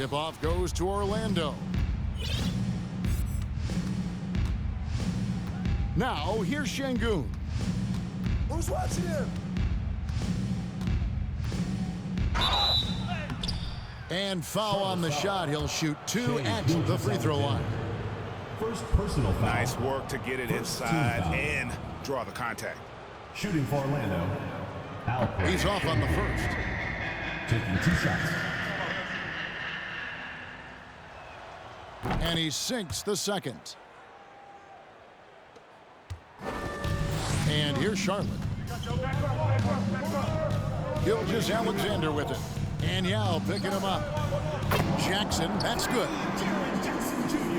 Tip-off goes to Orlando. Now, here's Şengün. Who's watching him? And foul on the shot. He'll shoot 2 at the free throw line. First personal foul. Nice work to get it inside and draw the contact. Shooting for Orlando. Alperen. He's off on the first. Taking 2 shots. And he sinks the second. And here's Charlotte. Gilgeous-Alexander with it. And Yao picking him up. Jackson, that's good.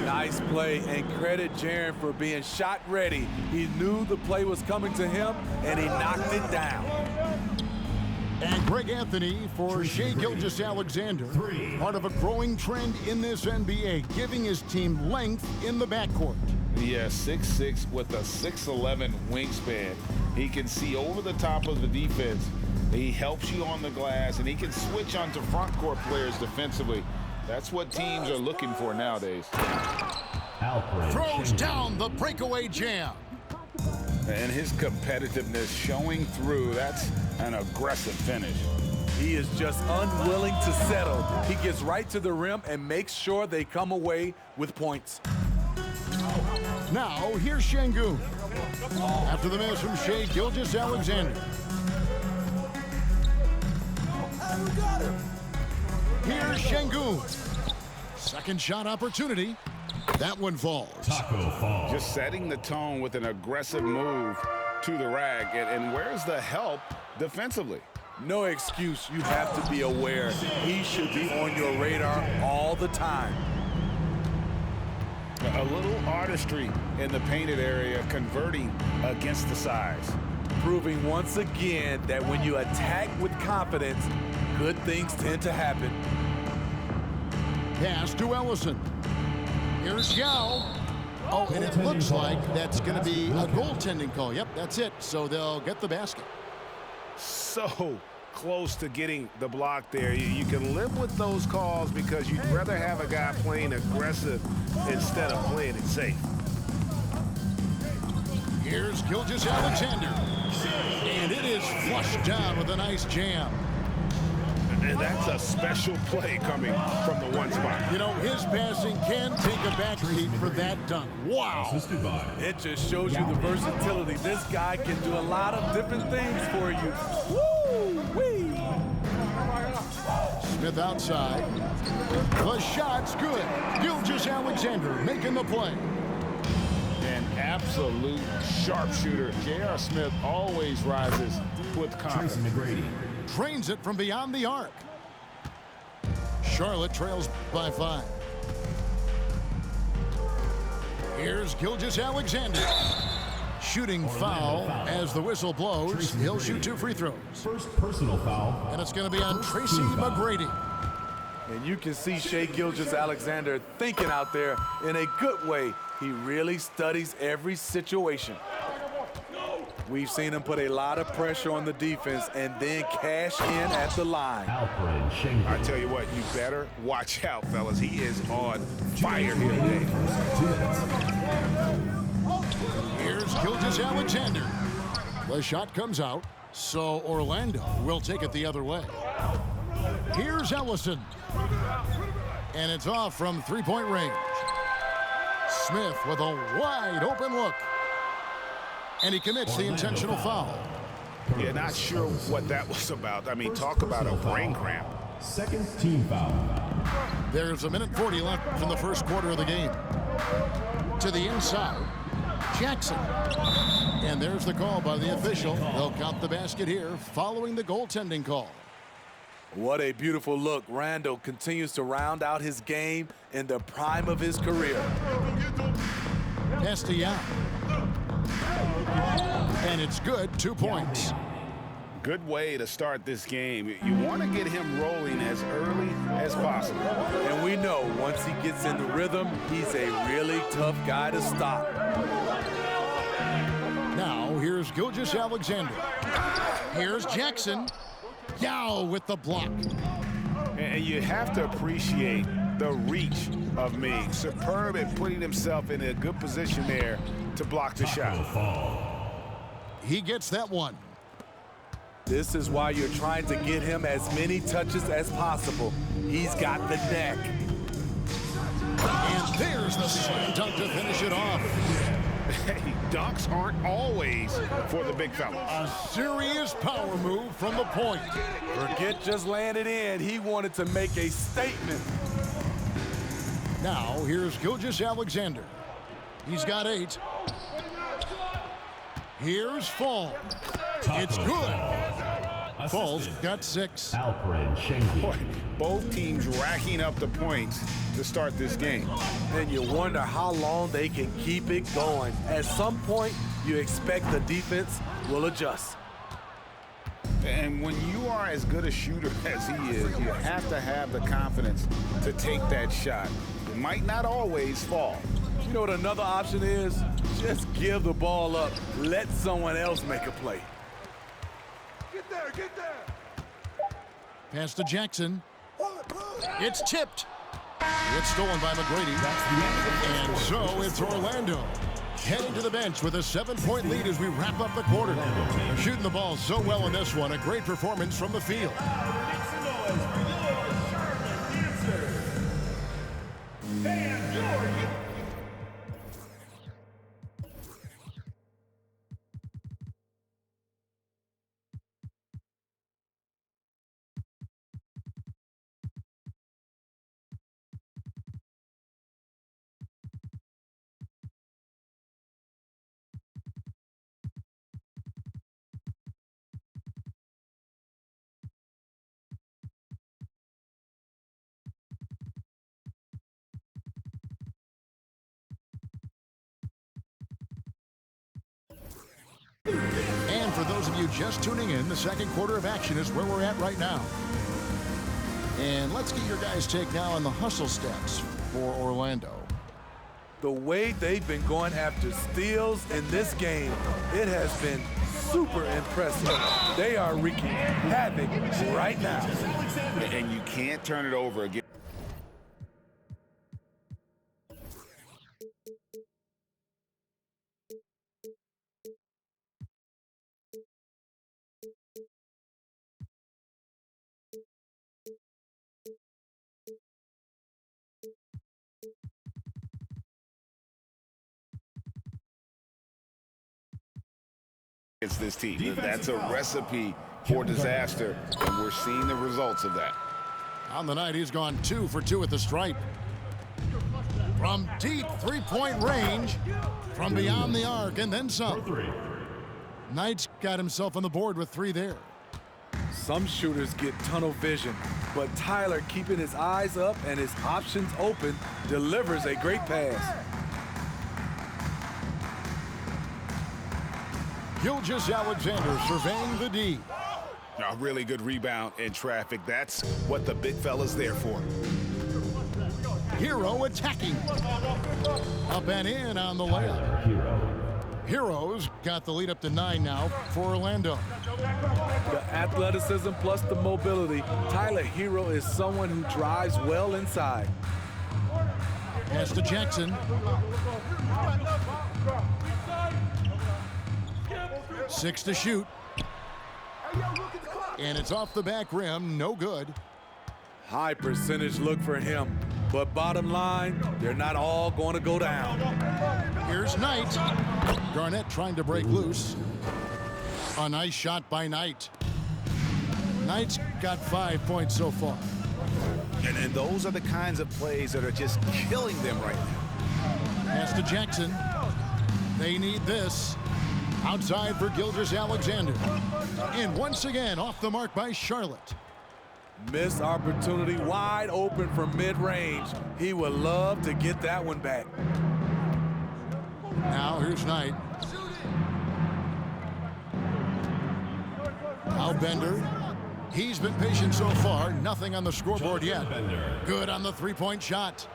Nice play, and credit Jaren for being shot ready. He knew the play was coming to him, and he knocked it down. And Greg Anthony for Shai Gilgeous-Alexander. Part of a growing trend in this NBA, giving his team length in the backcourt. Yeah, 6'6" with a 6'11" wingspan. He can see over the top of the defense. He helps you on the glass, and he can switch onto front court players defensively. That's what teams are looking for nowadays. Alperen. Throws down the breakaway jam. And his competitiveness showing through. That's an aggressive finish. He is just unwilling to settle. He gets right to the rim and makes sure they come away with points. Now, here's Şengün. After the miss from Shai Gilgeous-Alexander. Here's Şengün. Second shot opportunity. That one falls. Taco Fall. Just setting the tone with an aggressive move to the rack. And where's the help defensively? No excuse. You have to be aware. He should be on your radar all the time. A little artistry in the painted area, converting against the size. Proving once again that when you attack with confidence, good things tend to happen. Pass to Ellison. Here's Yao. Oh, and it looks like that's going to be a goaltending call. Yep, that's it. So they'll get the basket. So close to getting the block there. You can live with those calls because you'd rather have a guy playing aggressive instead of playing it safe. Here's Gilgeous-Alexander. And it is flushed down with a nice jam. And that's a special play coming from the one spot. You know, his passing can take a backseat for that dunk. Wow. Assisted by. It just shows you the versatility. This guy can do a lot of different things for you. Woo-wee! Smith outside. The shot's good. Gilgeous-Alexander making the play. An absolute sharpshooter. J.R. Smith always rises with Tracy confidence. McGrady. Trains it from beyond the arc. Charlotte trails by 5. Here's Gilgeous-Alexander. Shooting foul as the whistle blows. He'll shoot 2 free throws. First personal foul. And it's going to be on Tracy McGrady. And you can see Shai Gilgeous-Alexander thinking out there in a good way. He really studies every situation. We've seen him put a lot of pressure on the defense and then cash in at the line. Alperen Şengün. I tell you what, you better watch out, fellas. He is on fire here today. Here's Gilgeous-Alexander. The shot comes out, so Orlando will take it the other way. Here's Ellison. And it's off from three-point range. Smith with a wide open look. And he commits the intentional foul. Yeah, not sure what that was about. I mean, talk about a brain cramp. Second team foul. There's 1:40 left in the first quarter of the game. To the inside, Jackson. And there's the call by the official. They'll count the basket here following the goaltending call. What a beautiful look. Randall continues to round out his game in the prime of his career. Pass to Yao. And it's good, 2 points. Good way to start this game. You want to get him rolling as early as possible. And we know once he gets in the rhythm, he's a really tough guy to stop. Now, here's Gilgeous-Alexander. Here's Jackson. Yao with the block. And you have to appreciate the reach of Ming. Superb at putting himself in a good position there to block the shot. He gets that one. This is why you're trying to get him as many touches as possible. He's got the neck. And there's the slam dunk to finish it off. Hey, dunks aren't always for the big fellas. A serious power move from the point. Forget just landed in. He wanted to make a statement. Now, here's Gilgeous-Alexander. He's got 8. Here's Fall. It's good. Fall's got 6. Alperen Sengun. Boy, both teams racking up the points to start this game. And you wonder how long they can keep it going. At some point, you expect the defense will adjust. And when you are as good a shooter as he is, you have to have the confidence to take that shot. It might not always fall. You know what another option is? Just give the ball up. Let someone else make a play. Get there, get there. Pass to Jackson. It's tipped. It's stolen by McGrady. And so it's Orlando heading to the bench with a 7-point lead as we wrap up the quarter. They're shooting the ball so well in this one. A great performance from the field. And for those of you just tuning in, the second quarter of action is where we're at right now. And let's get your guys' take now on the hustle stats for Orlando. The way they've been going after steals in this game, it has been super impressive. They are wreaking havoc right now. And you can't turn it over again. It's this team. That's a recipe for disaster, and we're seeing the results of that. On the night, he's gone 2 for 2 at the stripe. From deep three-point range, from beyond the arc, and then some. Knight's got himself on the board with 3 there. Some shooters get tunnel vision, but Tyler, keeping his eyes up and his options open, delivers a great pass. Gilgeous-Alexander surveying the D. A really good rebound in traffic. That's what the big fella's there for. Hero attacking. Up and in on the layup. Hero's got the lead up to 9 now for Orlando. The athleticism plus the mobility. Tyler Hero is someone who drives well inside. Pass to Jackson. 6 to shoot. And it's off the back rim, no good. High percentage look for him. But bottom line, they're not all going to go down. Here's Knight. Garnett trying to break loose. A nice shot by Knight. Knight's got 5 points so far. And those are the kinds of plays that are just killing them right now. Pass to Jackson. They need this. Outside for Gilgeous-Alexander. And once again, off the mark by Charlotte. Missed opportunity, wide open from mid-range. He would love to get that one back. Now here's Knight. Now Bender. He's been patient so far. Nothing on the scoreboard yet. Good on the three-point shot.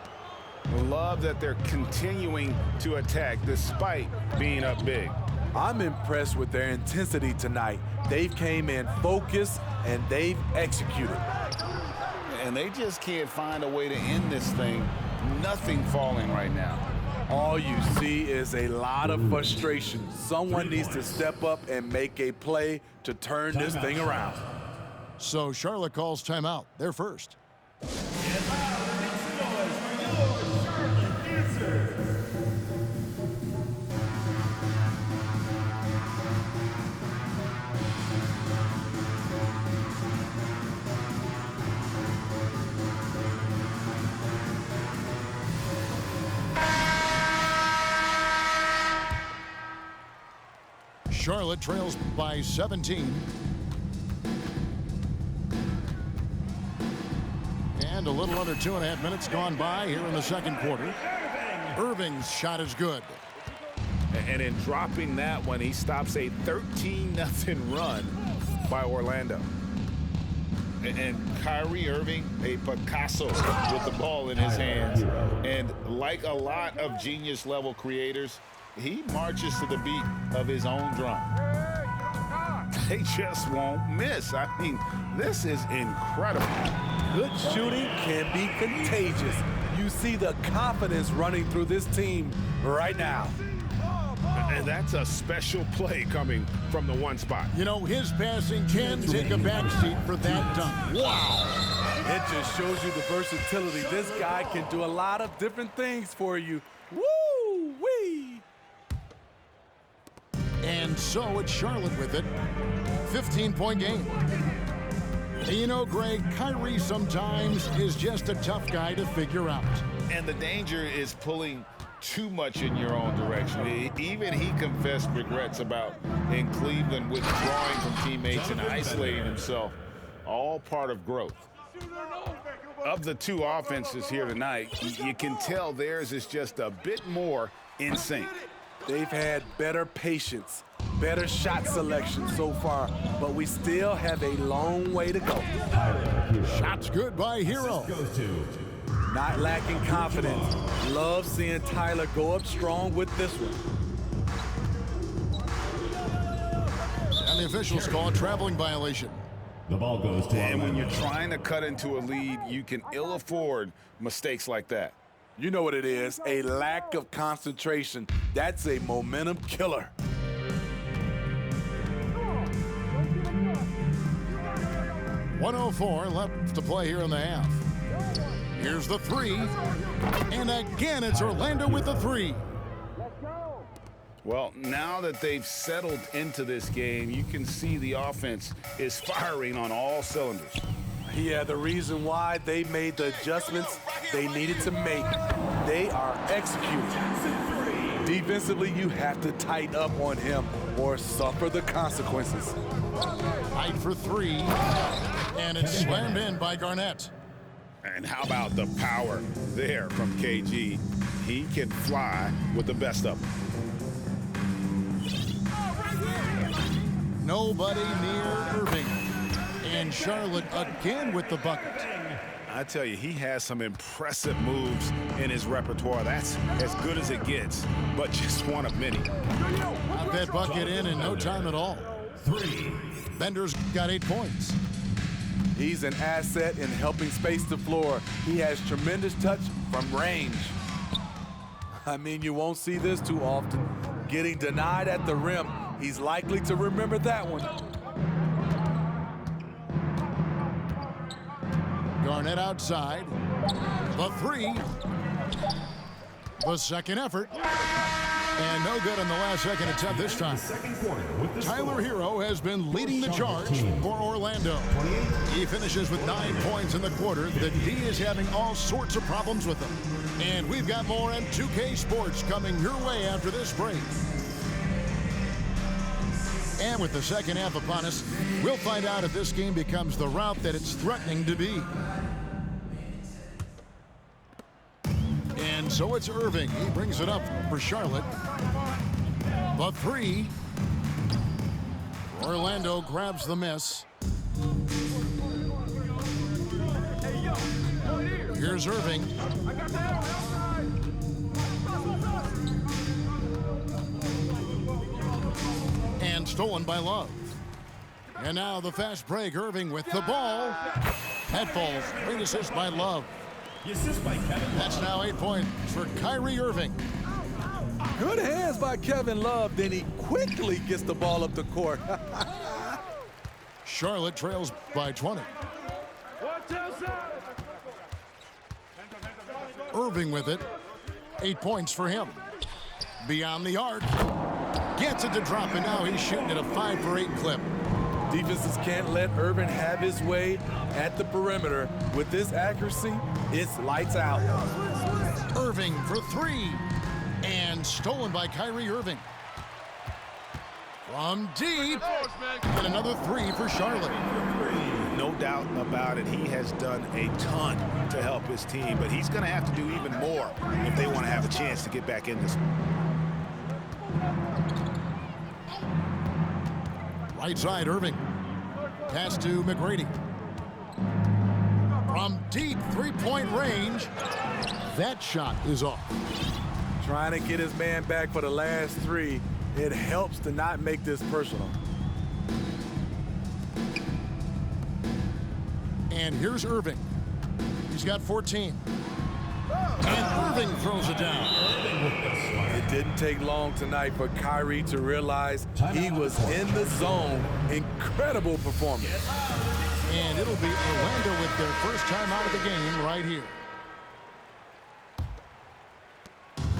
Love that they're continuing to attack despite being up big. I'm impressed with their intensity tonight. They've came in focused and they've executed. And they just can't find a way to end this thing. Nothing falling right now. All you see is a lot of frustration. Someone needs to step up and make a play to turn this thing around. So Charlotte calls timeout. They're first. Charlotte trails by 17. And a little under 2.5 minutes gone by here in the second quarter. Irving's shot is good. And in dropping that one, he stops a 13-0 run by Orlando. And Kyrie Irving, a Picasso with the ball in his hands. And like a lot of genius-level creators, he marches to the beat of his own drum. They just won't miss. I mean, this is incredible. Good shooting can be contagious. You see the confidence running through this team right now. And that's a special play coming from the one spot. You know, his passing can take a backseat for that dunk. Wow! It just shows you the versatility. This guy can do a lot of different things for you. Woo-wee! And so it's Charlotte with it. 15-point game. And you know, Greg, Kyrie sometimes is just a tough guy to figure out. And the danger is pulling too much in your own direction. Even he confessed regrets about in Cleveland withdrawing from teammates and isolating himself. All part of growth. Of the two offenses here tonight, you can tell theirs is just a bit more in sync. They've had better patience, better shot selection so far, but we still have a long way to go. Shots good by Hero. Not lacking confidence. Love seeing Tyler go up strong with this one. And the officials call a traveling violation. The ball goes to And when Orlando. you're trying to cut into a lead, you can ill afford mistakes like that. You know what it is, a lack of concentration. That's a momentum killer. .104 left to play here in the half. Here's the three. And again, it's Orlando with the three. Well, now that they've settled into this game, you can see the offense is firing on all cylinders. Yeah, the reason why they made the adjustments they needed to make. They are executing. Defensively, you have to tighten up on him or suffer the consequences. Tight for three. And it's slammed in by Garnett. And how about the power there from KG? He can fly with the best of them. Nobody near Irving. And Charlotte again with the bucket. I tell you, he has some impressive moves in his repertoire. That's as good as it gets, but just one of many. Got that bucket in no time at all. Three. Bender's got 8 points. He's an asset in helping space the floor. He has tremendous touch from range. I mean, you won't see this too often. Getting denied at the rim. He's likely to remember that one. Garnett outside. The three. The second effort. And no good on the last second attempt this time. Tyler Hero has been leading the charge for Orlando. He finishes with 9 points in the quarter. The D is having all sorts of problems with him. And we've got more M2K Sports coming your way after this break. And with the second half upon us, we'll find out if this game becomes the route that it's threatening to be. And so it's Irving. He brings it up for Charlotte. The three. Orlando grabs the miss. Here's Irving. And stolen by Love. And now the fast break. Irving with the ball. That falls. Great assist by Love. The assist by Kevin. That's now 8 points for Kyrie Irving. Good hands by Kevin Love. Then he quickly gets the ball up the court. Charlotte trails by 20. Irving with it. 8 points for him. Beyond the arc. Gets it to drop, and now he's shooting at a 5 for 8 clip. Defenses can't let Irving have his way at the perimeter. With this accuracy, it's lights out. Irving for 3. And stolen by Kyrie Irving. From deep. And another 3 for Charlotte. No doubt about it. He has done a ton to help his team, but he's going to have to do even more if they want to have a chance to get back in this. Right side, Irving. Pass to McGrady. From deep three-point range. That shot is off. Trying to get his man back for the last 3. It helps to not make this personal. And here's Irving. He's got 14. And Irving throws it down. It didn't take long tonight for Kyrie to realize he was in the zone. Incredible performance. And it'll be Orlando with their first time out of the game right here.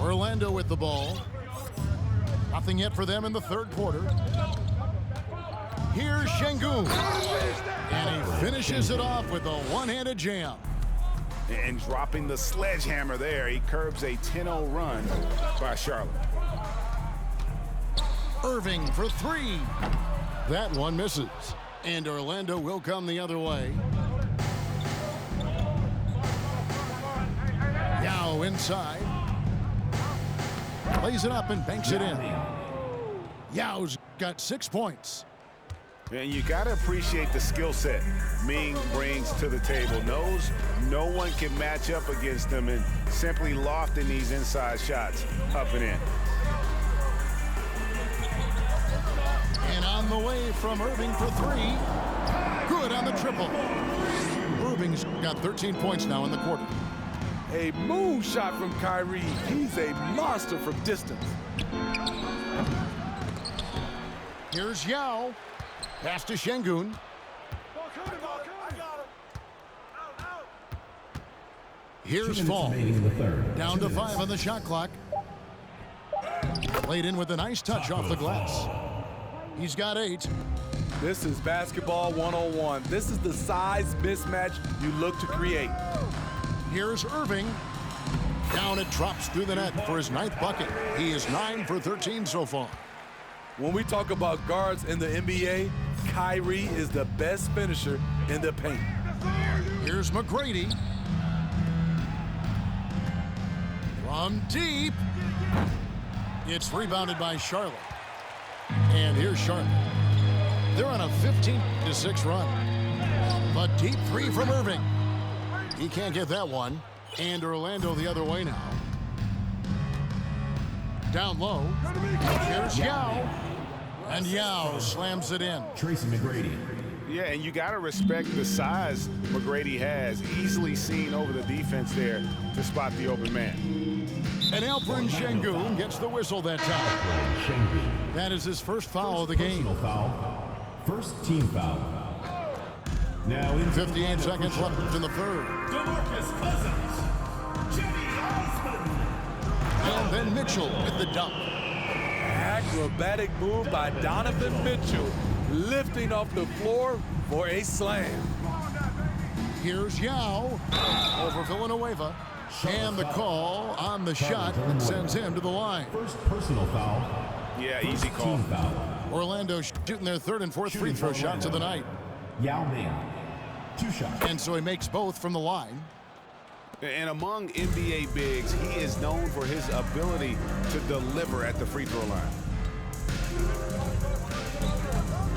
Orlando with the ball. Nothing yet for them in the third quarter. Here's Şengün. And he finishes it off with a one-handed jam. And dropping the sledgehammer there, he curbs a 10-0 run by Charlotte. Irving for 3. That one misses. And Orlando will come the other way. Yao inside. Plays it up and banks it in. Yao's got 6 points. And you got to appreciate the skill set Ming brings to the table. Knows no one can match up against him and simply lofting these inside shots up and in. And on the way from Irving for 3. Good on the triple. Irving's got 13 points now in the quarter. A moon shot from Kyrie. He's a monster from distance. Here's Yao. Pass to Şengün. Here's Fall. Down to 5 on the shot clock. Played in with a nice touch off the glass. He's got 8. This is basketball 101. This is the size mismatch you look to create. Here's Irving. Down it drops through the net for his 9th bucket. He is 9 for 13 so far. When we talk about guards in the NBA, Kyrie is the best finisher in the paint. Here's McGrady. From deep. It's rebounded by Charlotte. And here's Charlotte. They're on a 15-6 run. A deep 3 from Irving. He can't get that one. And Orlando the other way now. Down low. Here's Yao. And Yao slams it in. Tracy McGrady. Yeah, and you got to respect the size McGrady has. Easily seen over the defense there to spot the open man. And Alperen Şengün gets the whistle that time. That is his first foul of the game. Personal foul. First team foul. Now in 58 seconds left in the third. DeMarcus Cousins. Jimmy Osmond. And then Mitchell with the dunk. Acrobatic move by Donovan Mitchell, lifting off the floor for a slam. Here's Yao over Villanueva. And the call on the shot that sends him to the line. First personal foul. Yeah, easy call. Team foul. Orlando shooting their 3rd and 4th free throw shots of the night. Yao Ming. 2 shots. And so he makes both from the line. And among NBA bigs, he is known for his ability to deliver at the free throw line.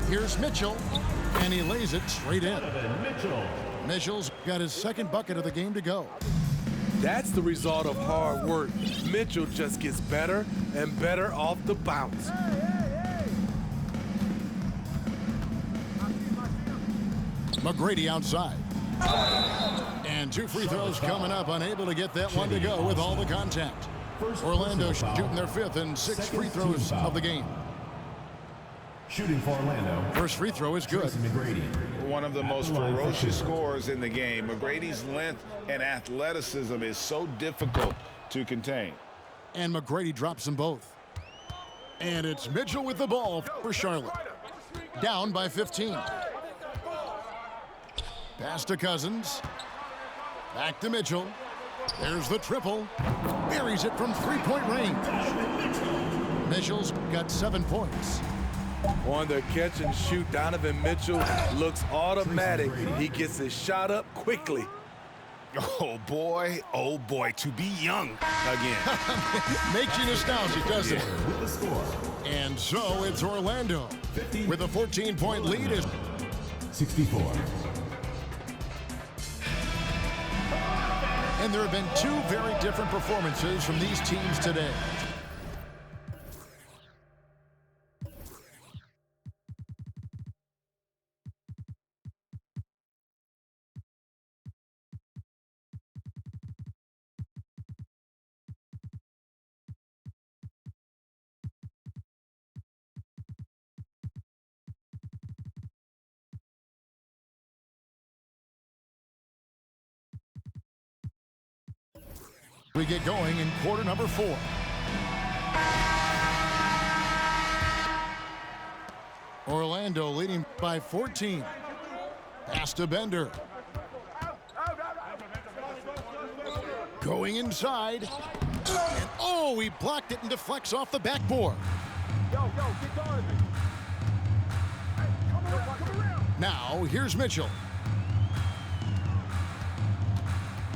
Here's Mitchell, and he lays it straight in. Mitchell. Mitchell's got his 2nd bucket of the game to go. That's the result of hard work. Mitchell just gets better and better off the bounce. McGrady outside. And 2 free throws coming up, unable to get that one to go with all the contact. Orlando shooting their 5th and 6th free throws of the game. Shooting for Orlando. First free throw is good. Tracy McGrady. One of the most ferocious scorers in the game. McGrady's length and athleticism is so difficult to contain. And McGrady drops them both. And it's Mitchell with the ball for Charlotte. Down by 15. Pass to Cousins. Back to Mitchell. There's the triple. Buries it from 3-point range. Mitchell's got 7 points. On the catch and shoot, Donovan Mitchell looks automatic. He gets his shot up quickly. Oh boy, to be young again. Makes you nostalgic, doesn't it? With the score. And so it's Orlando with a 14-point lead. 64. And there have been 2 very different performances from these teams today. We get going in quarter number 4. Orlando leading by 14. Pass to Bender. Going inside. And oh, he blocked it and deflects off the backboard. Now, here's Mitchell.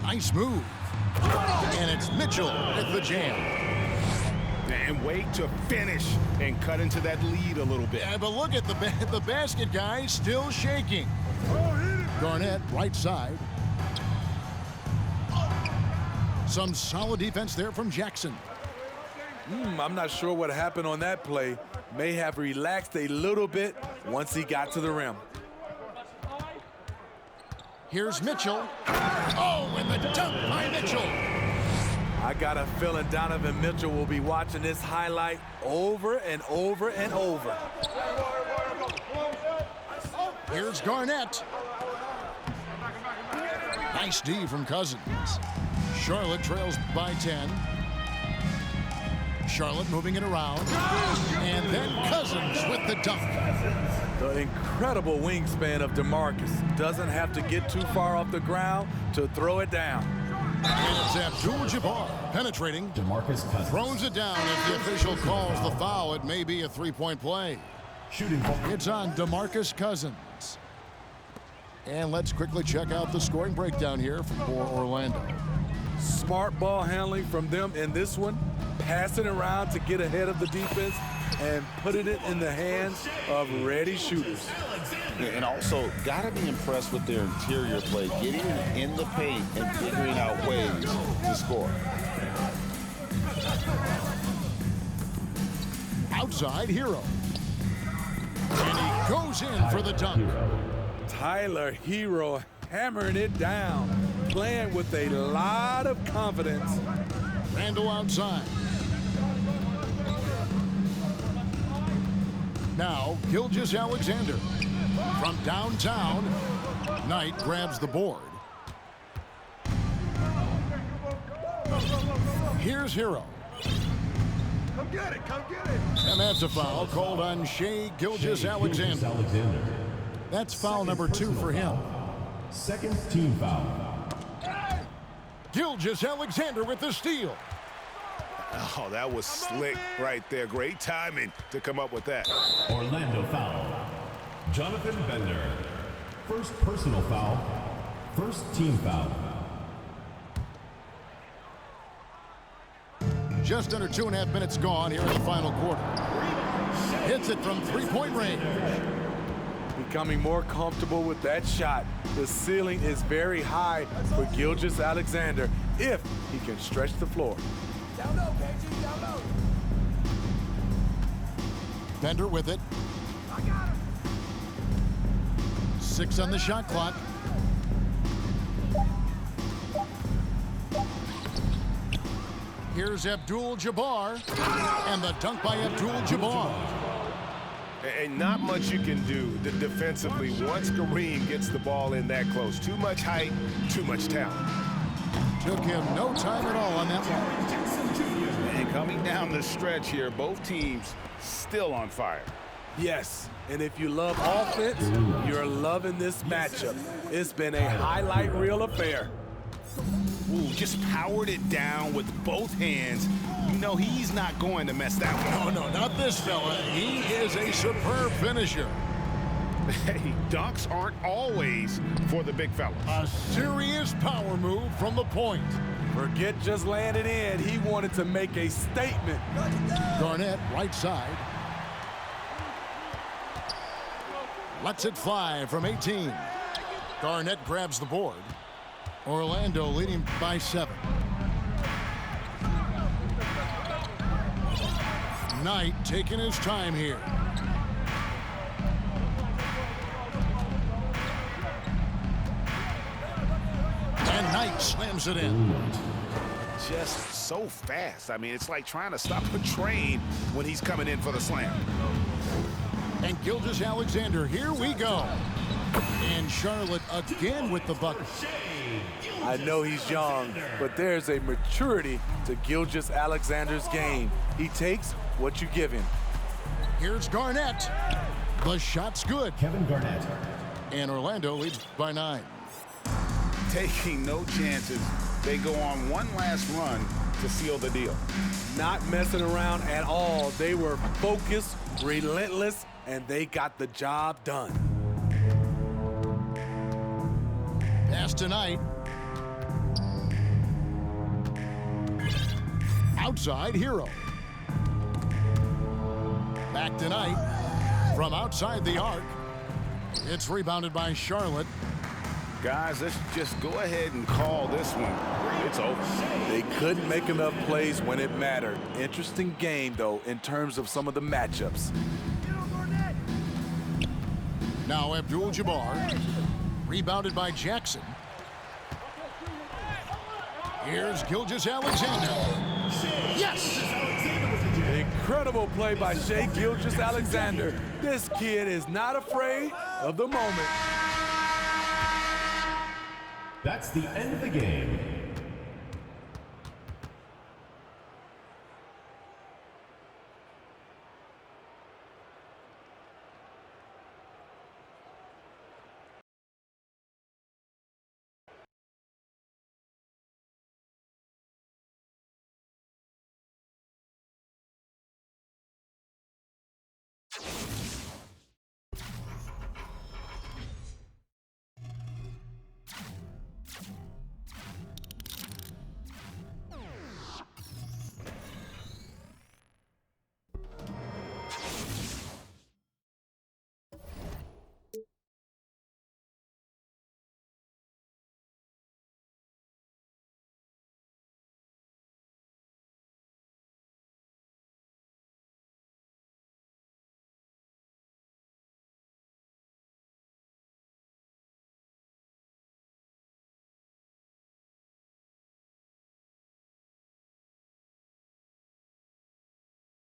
Nice move. And it's Mitchell at the jam. And wait to finish and cut into that lead a little bit. Yeah, but look at the basket guy still shaking. Garnett, right side. Some solid defense there from Jackson. I'm not sure what happened on that play. May have relaxed a little bit once he got to the rim. Here's Mitchell. Oh, and the dunk by Mitchell. I got a feeling Donovan Mitchell will be watching this highlight over and over and over. Here's Garnett. Nice D from Cousins. Charlotte trails by 10. Charlotte moving it around. And then Cousins with the dunk. The incredible wingspan of DeMarcus. Doesn't have to get too far off the ground to throw it down. And it's Abdul-Jabbar penetrating. DeMarcus Cousins. Throws it down. If the official calls the foul, it may be a 3-point play. Shooting for. It's on DeMarcus Cousins. And let's quickly check out the scoring breakdown here for Orlando. Smart ball handling from them in this one. Passing around to get ahead of the defense and putting it in the hands of ready shooters. And also, got to be impressed with their interior play, getting in the paint and figuring out ways to score. Outside Hero. And he goes in for the dunk. Tyler Hero hammering it down, playing with a lot of confidence. Randall outside. Now, Gilgeous-Alexander. From downtown, Knight grabs the board. Here's Hero. Come get it, come get it. And that's a foul called on Shai Gilgeous-Alexander. That's foul number 2 for him. Second team foul. Gilgeous-Alexander with the steal. Oh, that was slick right there. Great timing to come up with that. Orlando foul. Jonathan Bender. First personal foul. First team foul. Just under 2.5 minutes gone here in the final quarter. Hits it from 3-point range. Becoming more comfortable with that shot. The ceiling is very high for Gilgeous-Alexander if he can stretch the floor. Down low, KG, down low. Bender with it. I got him. 6 on the shot clock. Here's Abdul-Jabbar, and the dunk by Abdul-Jabbar. And not much you can do defensively once Kareem gets the ball in that close. Too much height, too much talent. Took him no time at all on that one. And coming down the stretch here, both teams still on fire. Yes, and if you love offense, you're loving this matchup. It's been a highlight reel affair. Ooh, just powered it down with both hands. You know he's not going to mess that one up. Oh, no, not this fella. He is a superb finisher. Hey, dunks aren't always for the big fella. A serious power move from the point. Forget just laying it in. He wanted to make a statement. Garnett, right side. Lets it fly from 18. Garnett grabs the board. Orlando leading by 7. Knight taking his time here. And Knight slams it in. Just so fast. I mean, it's like trying to stop a train when he's coming in for the slam. And Gilgeous-Alexander, here we go. And Charlotte again with the bucket. I know he's young, but there's a maturity to Gilgeous-Alexander's game. He takes what you give him. Here's Garnett. The shot's good. Kevin Garnett. And Orlando leads by 9. Taking no chances. They go on one last run to seal the deal. Not messing around at all. They were focused, relentless, and they got the job done. Pass tonight. Outside Hero. Back tonight from outside the arc. It's rebounded by Charlotte. Guys, let's just go ahead and call this one. It's over. They couldn't make enough plays when it mattered. Interesting game, though, in terms of some of the matchups. Now Abdul-Jabbar. Rebounded by Jackson. Here's Gilgeous-Alexander. Yes! Incredible play by Shai Gilgeous-Alexander. This kid is not afraid of the moment. That's the end of the game.